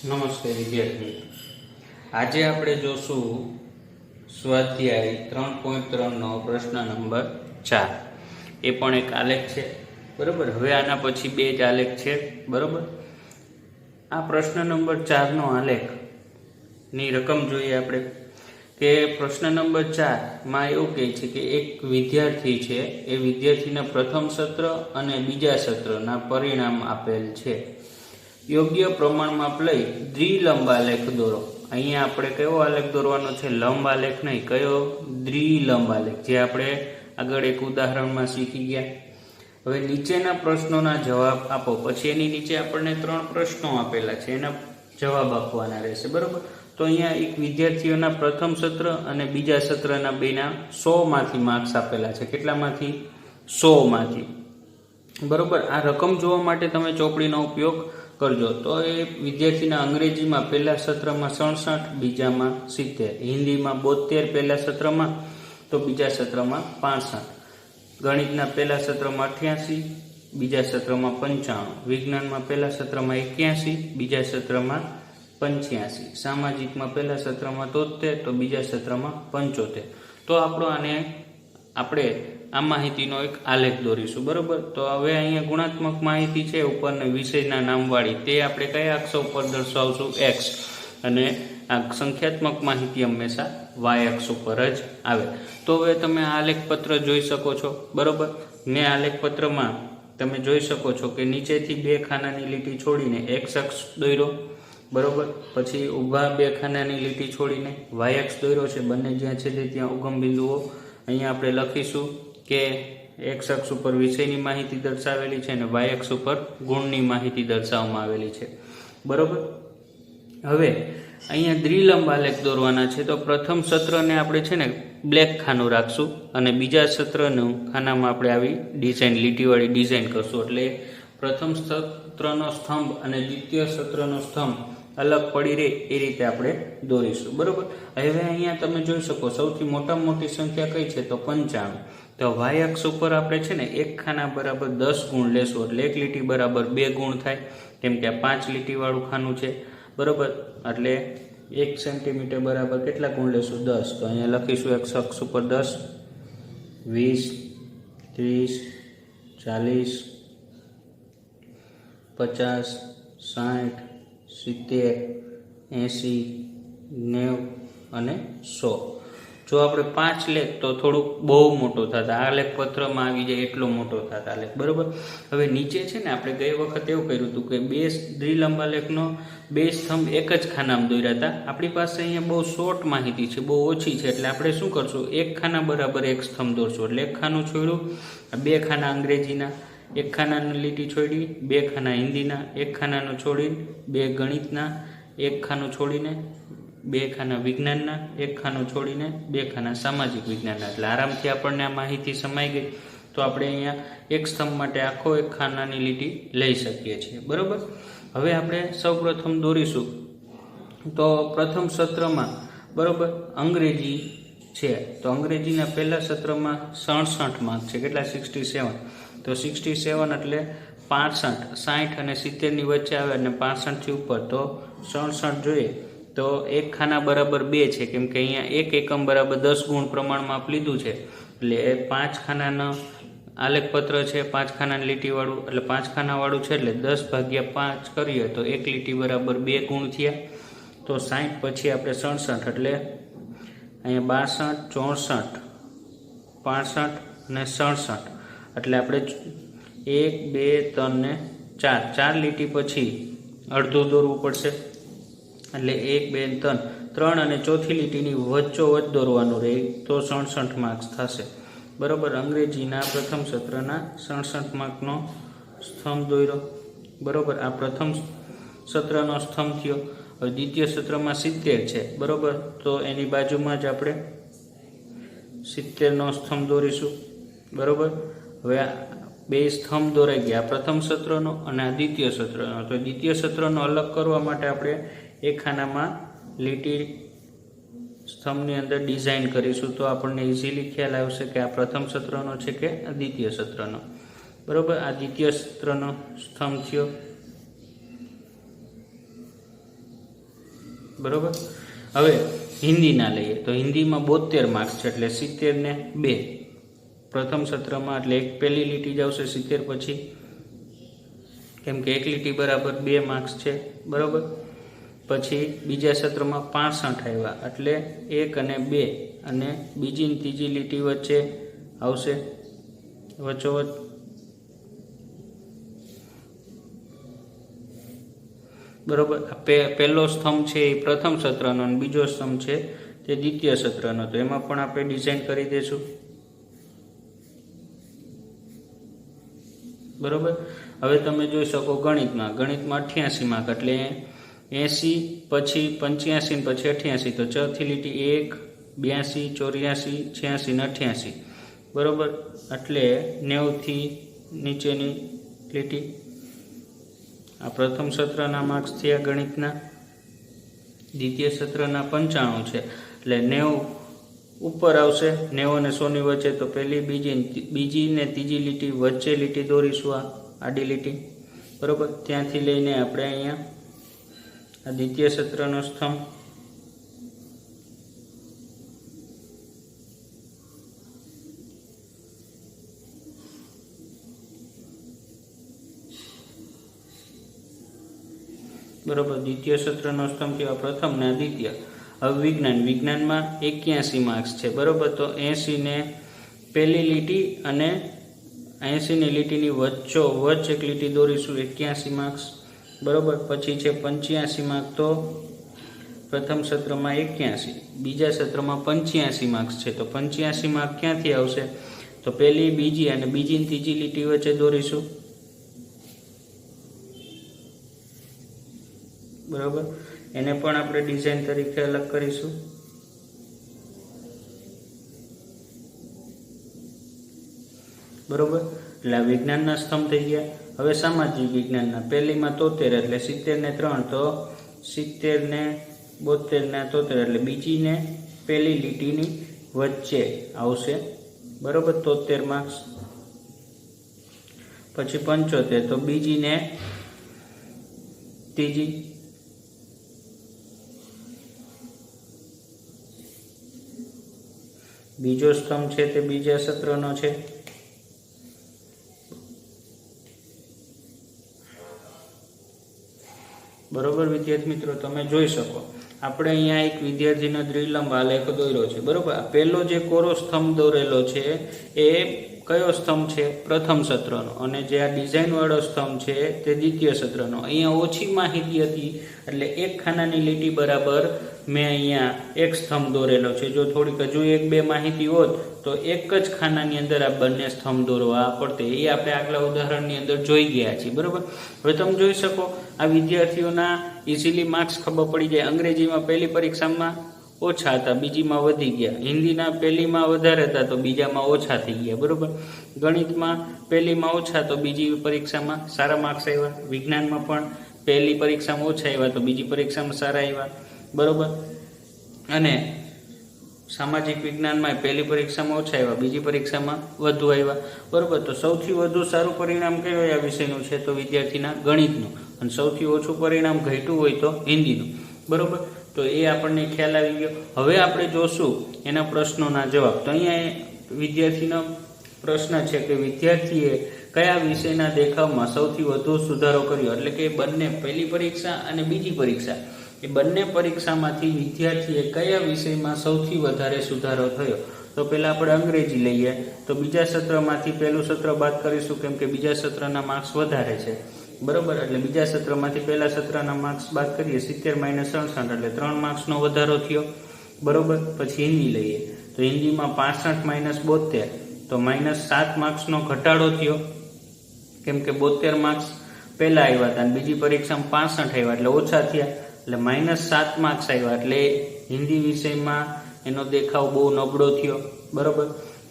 નમસ્તે વિદ્યાર્થી મિત્રો, આજે આપણે જોશું સ્વાધ્યાય 3.3 પ્રશ્ન નંબર 4. એ પણ એક આલેખ છે, બરાબર. હવે આના પછી બે જ આલેખ છે, બરાબર. આ પ્રશ્ન નંબર 4 નો આલેખની રકમ જોઈએ આપણે કે પ્રશ્ન નંબર 4 માં એવું કહે છે કે એક વિદ્યાર્થી છે, એ વિદ્યાર્થીના પ્રથમ સત્ર અને બીજા સત્રના પરિણામ આપેલ છે. યોગ્ય પ્રમાણમાપ લઈ દ્વિલંબ આલેખ દોરો. અહીંયા આપણે કયો આલેખ દોરવાનો છે? લંબ આલેખ નહીં, કયો? દ્વિલંબ આલેખ, જે આપણે આગળ એક ઉદાહરણમાં શીખી ગયા. હવે નીચેના પ્રશ્નોના જવાબ આપો. પછી એની નીચે આપણને 3 પ્રશ્નો આપેલા છે, એના જવાબ આપવાના રહેશે, બરોબર. તો અહીંયા એક વિદ્યાર્થીઓના પ્રથમ સત્ર અને બીજા સત્રના બેના 100માંથી માર્ક્સ આપેલા છે. કેટલામાંથી? 100માંથી, બરોબર. આ રકમ જોવા માટે તમે ચોપડીનો ઉપયોગ કરજો. તો એ વિદ્યાર્થીના અંગ્રેજીમાં પહેલા સત્રમાં 67, બીજામાં 70, હિન્દીમાં 72 પહેલા સત્રમાં, તો બીજા સત્રમાં 65, ગણિતના પહેલા સત્રમાં 88, બીજા સત્રમાં 95, વિજ્ઞાનમાં પહેલા સત્રમાં 81, બીજા સત્રમાં 85, સામાજિકમાં પહેલા સત્રમાં 73, તો બીજા સત્રમાં 75. તો આપણે આ માહિતીનો એક આલેખ દોરીશું, બરોબર. તો હવે અહીંયા ગુણાત્મક માહિતી છે ઉપરના વિષયના નામવાળી, તે આપણે કયા અક્ષ ઉપર દર્શાવશું? x. અને આ સંખ્યાત્મક માહિતી હંમેશા y અક્ષ ઉપર જ આવે. તો હવે તમે આ આલેખપત્ર જોઈ શકો છો, બરોબર. મેં આલેખપત્રમાં તમે જોઈ શકો છો કે નીચેથી 2 ખાનાની લીટી છોડીને x અક્ષ દોર્યો, બરોબર. પછી ઊભા 2 ખાનાની લીટી છોડીને y અક્ષ દોર્યો છે. બંને જ્યાં છે ત્યાં ઉગમ બિંદુઓ. અહીંયા આપણે લખીશું કે x અક્ષ ઉપર વિષયની માહિતી દર્શાવેલી છે અને y અક્ષ ઉપર ગુણની માહિતી દર્શાવવામાં આવેલી છે, બરોબર. હવે અહીંયા દ્વિલંબ આલેખ દોરવાના છે. તો પ્રથમ સત્રને આપણે છે ને બ્લેક ખાનું રાખશું અને બીજા સત્રનું ખાનામાં આપણે આવી ડિઝાઇન, લીટીવાળી ડિઝાઇન કરશું. એટલે પ્રથમ સત્રનો સ્તંભ અને દ્વિતીય સત્રનો સ્તંભ અલગ પડી રહે એ રીતે આપણે દોરીશું, બરોબર. હવે અહીંયા તમે જોઈ શકો સૌથી મોટામાં મોટી સંખ્યા કઈ છે? તો 95. તો y અક્ષ ઉપર આપણે છે ને એક ખાના બરાબર 10 ગુણ લેશું, એટલે એક લીટી બરાબર 2 ગુણ થાય, કેમ કે આ 5 લીટીવાળું ખાનું છે, બરોબર. એટલે 1 સેન્ટીમીટર બરાબર કેટલા ગુણ લેશું? 10. તો અહીંયા લખીશું x અક્ષ ઉપર 10, 20, 30, 40, 50, 60, 70, 80, 90 અને 100. જો આપણે 5 લે તો થોડુંક બહુ મોટો થતા, આલેખપત્રમાં આવી જાય એટલો મોટો થતા આલેખ, બરોબર. હવે નીચે છે ને આપણે ગઈ વખત એવું કર્યું હતું કે 2 દ્વિલંબ આલેખનો 2 સ્તંભ એક જ ખાનામાં દોર્યા હતા. આપણી પાસે અહીંયા બહુ શોર્ટ માહિતી છે, બહુ ઓછી છે, એટલે આપણે શું કરશું? એક ખાના બરાબર એક સ્તંભ દોરશું. એટલે એક ખાનું છોડ્યું, 2 ખાના અંગ્રેજીના, એક ખાનાની લીટી છોડી, 2 ખાના હિન્દીના, એક ખાનાનું છોડીને 2 ગણિતના, એક ખાનું છોડીને 2 ખાના વિજ્ઞાનના, એક ખાનું છોડીને 2 ખાના સામાજિક વિજ્ઞાનના. એટલે આરામથી આપણને આ માહિતી સમાઈ ગઈ. તો આપણે અહીંયા એક સ્તંભ માટે આખો એક ખાનાની લીટી લઈ શકીએ છીએ, બરોબર. હવે આપણે સૌપ્રથમ દોરીશું. તો પ્રથમ સત્રમાં, બરોબર, અંગ્રેજી છે. તો અંગ્રેજીના પહેલા સત્રમાં 67 માર્ક છે. કેટલા? 67. તો 67 એટલે 65, 60 અને 70 ની વચ્ચે આવે અને 65 થી ઉપર. તો 67 જોઈએ તો એક ખાના બરાબર 2 છે, કેમ કે અહીંયા એક એકમ બરાબર 10 ગુણ પ્રમાણમાં આપ લીધું છે. એટલે 5 ખાનાનો આલેખપત્ર છે, 5 ખાનાની લીટીવાળું, એટલે 5 ખાનાવાળું છે, એટલે 10/5 કરીએ તો એક લીટી બરાબર 2 ગુણ થયા. તો 60 પછી આપણે 67, એટલે અહીંયા 62, 64, 65 અને 67. એટલે આપણે 1, 2, 3 ને 4 લીટી પછી અડધું દોરવું પડશે. એટલે 1, 2, 3 અને ચોથી લીટીની વચ્ચોવચ્ચ દોરવાનું રહે, તો 67 માર્ક્સ થશે, બરોબર. અંગ્રેજીના પ્રથમ સત્રના 67 માર્કનો સ્તંભ દોર્યો, બરોબર. આ પ્રથમ સત્રનો સ્તંભ થયો. હવે દ્વિતીય સત્રમાં 70 છે, બરોબર. તો એની બાજુમાં જ આપણે 70નો સ્તંભ દોરીશું, બરોબર. હવે આ 2 સ્તંભ દોરાઈ ગયા, પ્રથમ સત્રનો અને આ દ્વિતીય સત્રનો. તો દ્વિતીય સત્રનો અલગ કરવા માટે આપણે એક ખાનામાં લીટી સ્તંભની અંદર ડિઝાઇન કરીશું. તો આપણને ઇઝીલી ખ્યાલ આવશે કે આ પ્રથમ સત્રનો છે કે દ્વિતીય સત્રનો, બરોબર. આ દ્વિતીય સત્રનો સ્તંભ થયો. બરાબર. હવે હિન્દીના લઈએ તો હિન્દીમાં 72 માર્ક્સ છે, એટલે 70 ને 2 પ્રથમ સત્રમાં, એટલે એક પહેલી લીટી જ આવશે 70 પછી, કેમ કે એક લીટી બરાબર 2 માર્ક્સ છે, બરાબર. પછી બીજા સત્રમાં 65 આવ્યા, એટલે 1 અને 2, અને બીજી ને ત્રીજી લીટી વચ્ચે આવશે વચ્ચોવચ, બરાબર. પહેલો સ્તંભ છે એ પ્રથમ સત્રનો અને બીજો સ્તંભ છે તે દ્વિતીય સત્રનો, તો એમાં પણ આપણે ડિઝાઇન કરી દઈશું, બરાબર. હવે તમે જોઈ શકો ગણિતમાં 88 માર્ક, એટલે 80 પછી 85 પછી 88, તો ચોથી લીટી 1, 82, 84, 86 ને 88, બરાબર. એટલે 90 થી નીચેની લીટી આ પ્રથમ સત્રના માર્ક્સ થયા ગણિતના. દ્વિતીય સત્રના 95 છે, એટલે 90 ઉપર આવશે, 90 અને 100 ની વચ્ચે, તો પહેલી બીજી ને ત્રીજી લીટી વચ્ચે લીટી દોરીશું, આ આડી લીટી, બરાબર. ત્યાંથી લઈને આપણે અહીંયા આ દ્વિતીય સત્રનો સ્તંભ, બરાબર. દ્વિતીય સત્રનો સ્તંભ કેવા પ્રથમ ને દ્વિતીય. હવે વિજ્ઞાનમાં 81 માર્ક્સ છે, બરાબર. તો 80 ને પહેલી લીટી અને 80 ની લીટીની વચ્ચે એક લીટી દોરીશું, 81 માર્ક્સ, બરાબર. પછી છે 85 માર્ક, તો પ્રથમ સત્રમાં 81, બીજા સત્રમાં 85 માર્ક્સ છે, તો 85 માર્ક ક્યાંથી આવશે, તો પહેલી બીજી અને બીજી ને ત્રીજી લીટી વચ્ચે દોરીશું, બરાબર. એને પણ આપણે ડિઝાઇન તરીકે અલગ કરીશું, બરાબર. એટલે આ વિજ્ઞાનના સ્તંભ થઈ ગયા. હવે સામાજિક વિજ્ઞાનના પહેલીમાં 73, એટલે 70 ને 3, તો 70 ને 72 ને 73, એટલે બીજી ને પહેલી લીટીની વચ્ચે આવશે, બરાબર. 73 માર્ક્સ. પછી 75, તો બીજી ને ત્રીજી, બીજો સ્તંભ છે તે બીજા સત્રનો છે, બરોબર. વિદ્યાર્થી મિત્રો તમે જોઈ શકો આપણે અહીંયા એક વિદ્યાર્થીનો દ્વિલંબ આલેખ દોર્યો છે, બરોબર. આ પહેલો જે કોરો સ્તંભ દોરેલો છે એ કયો સ્તંભ છે, પ્રથમ સત્રનો, અને જે આ ડિઝાઇન વાળો સ્તંભ છે તે દ્વિતીય સત્રનો. અહીંયા ઓછી માહિતી હતી એટલે એક ખાનાની લીટી બરાબર મેં અહીંયા એક સ્તંભ દોરેલો છે. જો થોડીક હજુ 1-2 માહિતી હોત તો એક જ ખાનાની અંદર આ બંને સ્તંભ દોરવા પડતે. એ આપણે આગલા ઉદાહરણની અંદર જોઈ ગયા છીએ, બરાબર. હવે તમે જોઈ શકો આ વિદ્યાર્થીઓના ઇઝીલી માર્ક્સ ખબર પડી જાય. અંગ્રેજીમાં પહેલી પરીક્ષામાં ઓછા હતા, બીજીમાં વધી ગયા. હિન્દીના પહેલીમાં વધારે હતા તો બીજામાં ઓછા થઈ ગયા, બરાબર. ગણિતમાં પહેલીમાં ઓછા તો બીજી પરીક્ષામાં સારા માર્ક્સ આવ્યા. વિજ્ઞાનમાં પણ પહેલી પરીક્ષામાં ઓછા આવ્યા તો બીજી પરીક્ષામાં સારા આવ્યા, બરોબર. અને સામાજિક વિજ્ઞાનમાં પહેલી પરીક્ષામાં ઓછા આવ્યા, બીજી પરીક્ષામાં વધુ આવ્યા, બરોબર. તો સૌથી વધુ સારું પરિણામ કયો આ વિષયનું છે તો વિદ્યાર્થીના ગણિતનું, અને સૌથી ઓછું પરિણામ ઘટ્યું હોય તો હિન્દીનું, બરોબર. તો એ આપણને ખ્યાલ આવી ગયો. હવે આપણે જોશું એના પ્રશ્નોના જવાબ. તો અહીંયા વિદ્યાર્થીનો પ્રશ્ન છે કે વિદ્યાર્થીએ કયા વિષયના દેખાવમાં સૌથી વધુ સુધારો કર્યો, એટલે કે બંને પહેલી પરીક્ષા અને બીજી પરીક્ષા એ બંને પરીક્ષામાંથી વિદ્યાર્થીએ કયા વિષયમાં સૌથી વધારે સુધારો થયો. તો પહેલાં આપણે અંગ્રેજી લઈએ તો બીજા સત્રમાંથી પહેલું સત્ર બાદ કરીશું, કેમ કે બીજા સત્રના માર્ક્સ વધારે છે, બરોબર. એટલે બીજા સત્રમાંથી પહેલા સત્રના માર્ક્સ બાદ કરીએ, 70 - 67 એટલે 3 માર્ક્સનો વધારો થયો, બરોબર. પછી હિન્દી લઈએ તો હિન્દીમાં 65 - 72 તો -7 માર્ક્સનો ઘટાડો થયો, કેમ કે 72 માર્ક્સ પહેલા આવ્યા હતા અને બીજી પરીક્ષામાં 65 આવ્યા એટલે ઓછા થયા, એટલે -7 માર્ક્સ આવ્યા. એટલે હિન્દી વિષયમાં એનો દેખાવ બહુ નબળો થયો, બરોબર.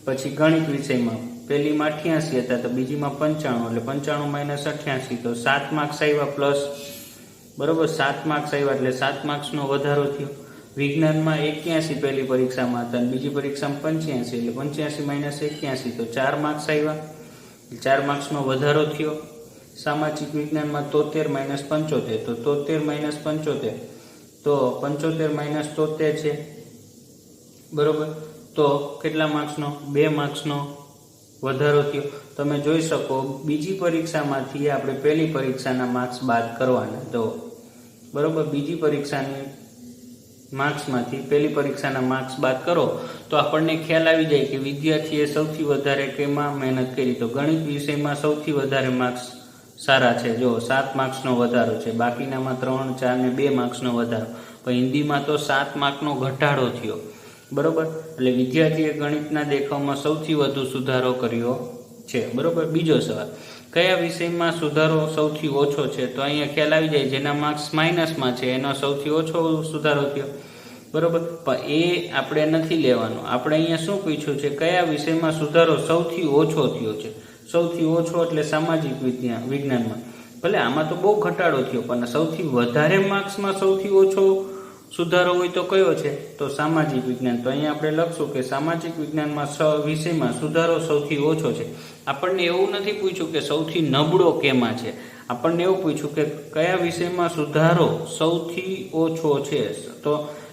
પછી ગણિત વિષયમાં પહેલીમાં 88 હતા તો બીજીમાં 95, એટલે 95 - 88 તો 7 માર્ક્સ આવ્યા પ્લસ, બરોબર. 7 માર્ક્સ આવ્યા એટલે 7 માર્ક્સનો વધારો થયો. વિજ્ઞાનમાં 81 પહેલી પરીક્ષામાં હતા અને બીજી પરીક્ષામાં 85, એટલે 85 - 81 તો 4 માર્ક્સ આવ્યા, 4 માર્ક્સનો વધારો થયો. સામાજિક વિજ્ઞાનમાં 73 - 75 તો 73 - 75 તો 75 - 73 છે, બરોબર. તો કેટલા માર્ક્સનો? 2 માર્ક્સનો વધારો થયો. તમે જોઈ શકો બીજી પરીક્ષામાંથી આપણે પહેલી પરીક્ષાના માર્ક્સ બાદ કરવાના. તો બરોબર, બીજી પરીક્ષાની માર્ક્સમાંથી પહેલી પરીક્ષાના માર્ક્સ બાદ કરો તો આપણને ખ્યાલ આવી જાય કે વિદ્યાર્થીએ સૌથી વધારે કેમાં મહેનત કરી. તો ગણિત વિષયમાં સૌથી વધારે માર્ક્સ સારા છે. જો 7 માર્ક્સનો વધારો છે, બાકીનામાં 3, 4 ને 2 માર્ક્સનો વધારો. પણ હિન્દીમાં તો 7 માર્કનો ઘટાડો થયો, બરોબર. એટલે વિદ્યાર્થીએ ગણિતના દેખાવમાં સૌથી વધુ સુધારો કર્યો છે, બરોબર. બીજો સવાલ, કયા વિષયમાં સુધારો સૌથી ઓછો છે? તો અહીંયા ખ્યાલ આવી જાય જેના માર્ક્સ માઇનસમાં છે એનો સૌથી ઓછો સુધારો થયો, બરોબર. પણ એ આપણે નથી લેવાનું. આપણે અહીંયા શું પૂછ્યું છે? કયા વિષયમાં સુધારો સૌથી ઓછો થયો છે? સૌથી ઓછો એટલે સામાજિક વિજ્ઞાનમાં. ભલે આમાં તો બહુ ઘટાડો થયો, પણ સૌથી વધારે માર્ક્સમાં સૌથી ઓછો સુધારો હોય તો કયો છે? તો સામાજિક વિજ્ઞાન. તો અહીંયા આપણે લખશું કે સામાજિક વિજ્ઞાનમાં વિષયમાં સુધારો સૌથી ઓછો છે. આપણને એવું નથી પૂછ્યું કે સૌથી નબળો કેમાં છે, આપણને એવું પૂછ્યું કે કયા વિષયમાં સુધારો સૌથી ઓછો છે. તો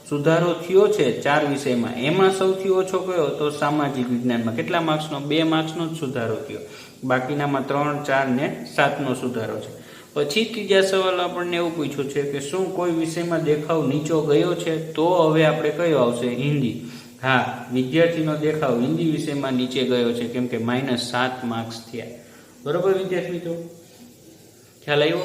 સુધારો થયો છે 4 વિષયમાં, એમાં સૌથી ઓછો કયો? તો સામાજિક વિજ્ઞાનમાં. કેટલા માર્ક્સનો? 2 માર્ક્સનો જ સુધારો થયો, બાકીનામાં 3, 4 ને 7નો સુધારો છે. પછી ત્રીજા સવાલ આપણને એવું પૂછ્યું છે કે શું કોઈ વિષયમાં દેખાવ નીચો ગયો છે? તો હવે આપણે કયો આવશે? હિન્દી. હા, વિદ્યાર્થીનો દેખાવ હિન્દી વિષયમાં નીચે ગયો છે, કેમ કે -7 માર્ક્સ થયા, બરોબર વિદ્યાર્થી મિત્રો? ખ્યાલ આવ્યો?